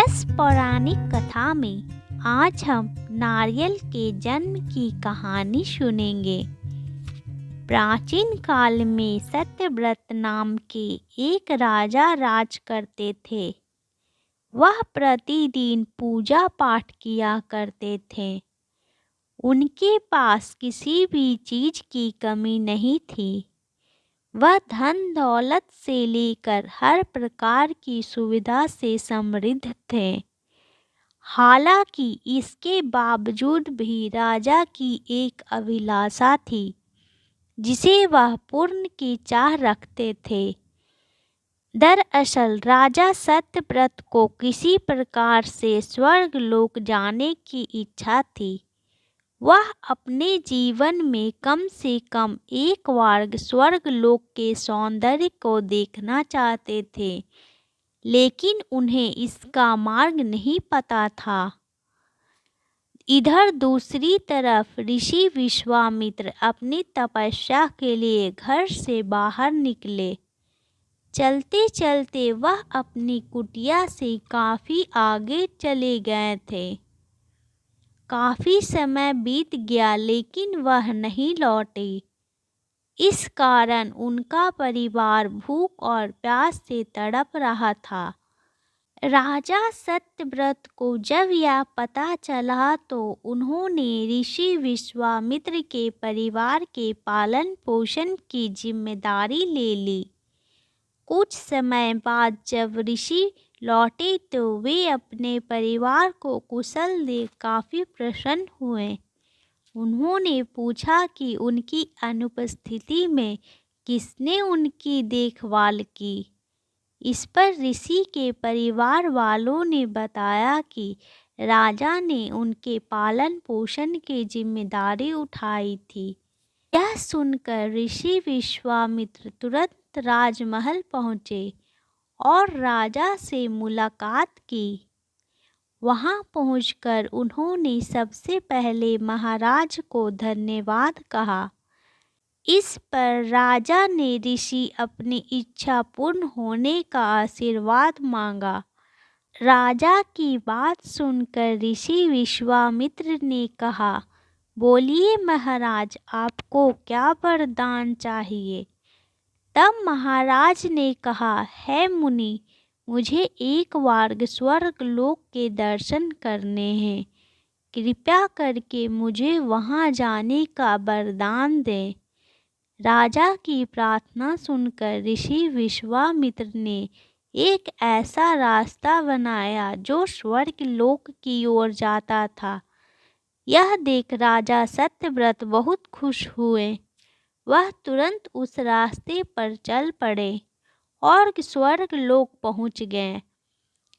दिलचस्प पौराणिक कथा में आज हम नारियल के जन्म की कहानी सुनेंगे। प्राचीन काल में सत्यव्रत नाम के एक राजा राज करते थे। वह प्रतिदिन पूजा पाठ किया करते थे। उनके पास किसी भी चीज की कमी नहीं थी। वह धन दौलत से लेकर हर प्रकार की सुविधा से समृद्ध थे। हालांकि इसके बावजूद भी राजा की एक अभिलाषा थी जिसे वह पूर्ण की चाह रखते थे। दरअसल राजा सत्यव्रत को किसी प्रकार से स्वर्ग लोक जाने की इच्छा थी। वह अपने जीवन में कम से कम एक बार स्वर्ग लोक के सौंदर्य को देखना चाहते थे, लेकिन उन्हें इसका मार्ग नहीं पता था। इधर दूसरी तरफ ऋषि विश्वामित्र अपनी तपस्या के लिए घर से बाहर निकले। चलते चलते वह अपनी कुटिया से काफी आगे चले गए थे। काफी समय बीत गया लेकिन वह नहीं लौटे। इस कारण उनका परिवार भूख और प्यास से तड़प रहा था। राजा सत्यव्रत को जब यह पता चला तो उन्होंने ऋषि विश्वामित्र के परिवार के पालन पोषण की जिम्मेदारी ले ली। कुछ समय बाद जब ऋषि लौटे तो वे अपने परिवार को कुशल देख काफी प्रसन्न हुए। उन्होंने पूछा कि उनकी अनुपस्थिति में किसने उनकी देखभाल की। इस पर ऋषि के परिवार वालों ने बताया कि राजा ने उनके पालन पोषण की जिम्मेदारी उठाई थी। यह सुनकर ऋषि विश्वामित्र तुरंत राजमहल पहुँचे और राजा से मुलाकात की। वहां पहुंचकर उन्होंने सबसे पहले महाराज को धन्यवाद कहा। इस पर राजा ने ऋषि अपनी इच्छा पूर्ण होने का आशीर्वाद मांगा। राजा की बात सुनकर ऋषि विश्वामित्र ने कहा, बोलिए महाराज, आपको क्या वरदान चाहिए। तब महाराज ने कहा, है मुनि, मुझे एक बार स्वर्ग लोक के दर्शन करने हैं। कृपया करके मुझे वहां जाने का वरदान दें। राजा की प्रार्थना सुनकर ऋषि विश्वामित्र ने एक ऐसा रास्ता बनाया जो स्वर्ग लोक की ओर जाता था। यह देख राजा सत्यव्रत बहुत खुश हुए। वह तुरंत उस रास्ते पर चल पड़े और स्वर्ग लोक पहुंच गए।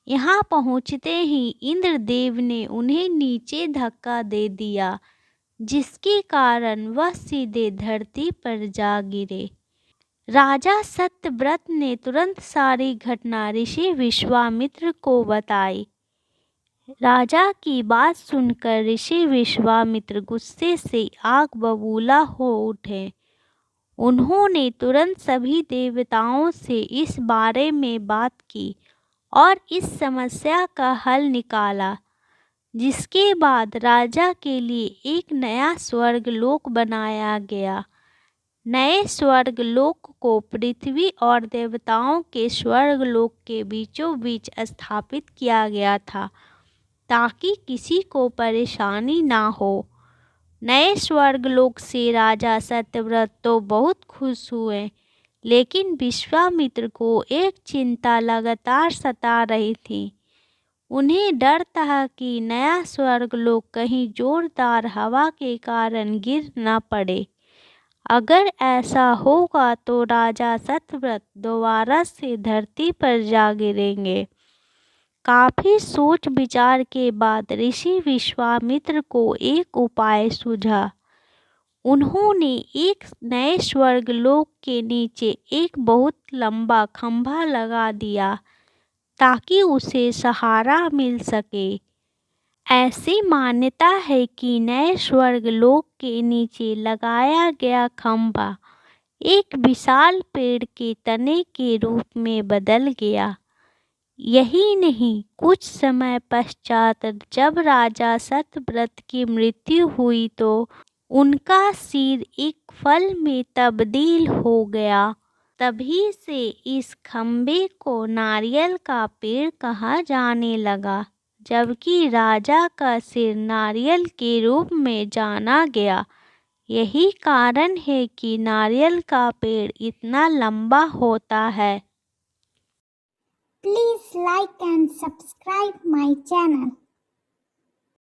यहाँ पहुँचते ही इंद्रदेव ने उन्हें नीचे धक्का दे दिया, जिसके कारण वह सीधे धरती पर जा गिरे। राजा सत्यव्रत ने तुरंत सारी घटना ऋषि विश्वामित्र को बताई। राजा की बात सुनकर ऋषि विश्वामित्र गुस्से से आग बबूला हो उठे। उन्होंने तुरंत सभी देवताओं से इस बारे में बात की और इस समस्या का हल निकाला, जिसके बाद राजा के लिए एक नया स्वर्ग लोक बनाया गया। नए स्वर्ग लोक को पृथ्वी और देवताओं के स्वर्ग लोक के बीचों बीच स्थापित किया गया था, ताकि किसी को परेशानी ना हो। नए स्वर्गलोक से राजा सत्यव्रत तो बहुत खुश हुए, लेकिन विश्वामित्र को एक चिंता लगातार सता रही थी। उन्हें डर था कि नया स्वर्गलोक कहीं जोरदार हवा के कारण गिर न पड़े। अगर ऐसा होगा तो राजा सत्यव्रत दोबारा से धरती पर जा गिरेंगे। काफी सोच विचार के बाद ऋषि विश्वामित्र को एक उपाय सूझा। उन्होंने एक नए स्वर्गलोक के नीचे एक बहुत लंबा खंभा लगा दिया ताकि उसे सहारा मिल सके। ऐसी मान्यता है कि नए स्वर्गलोक के नीचे लगाया गया खंभा एक विशाल पेड़ के तने के रूप में बदल गया। यही नहीं, कुछ समय पश्चात जब राजा सत्यव्रत की मृत्यु हुई तो उनका सिर एक फल में तब्दील हो गया। तभी से इस खम्भे को नारियल का पेड़ कहा जाने लगा, जबकि राजा का सिर नारियल के रूप में जाना गया। यही कारण है कि नारियल का पेड़ इतना लंबा होता है। Please like and subscribe my channel.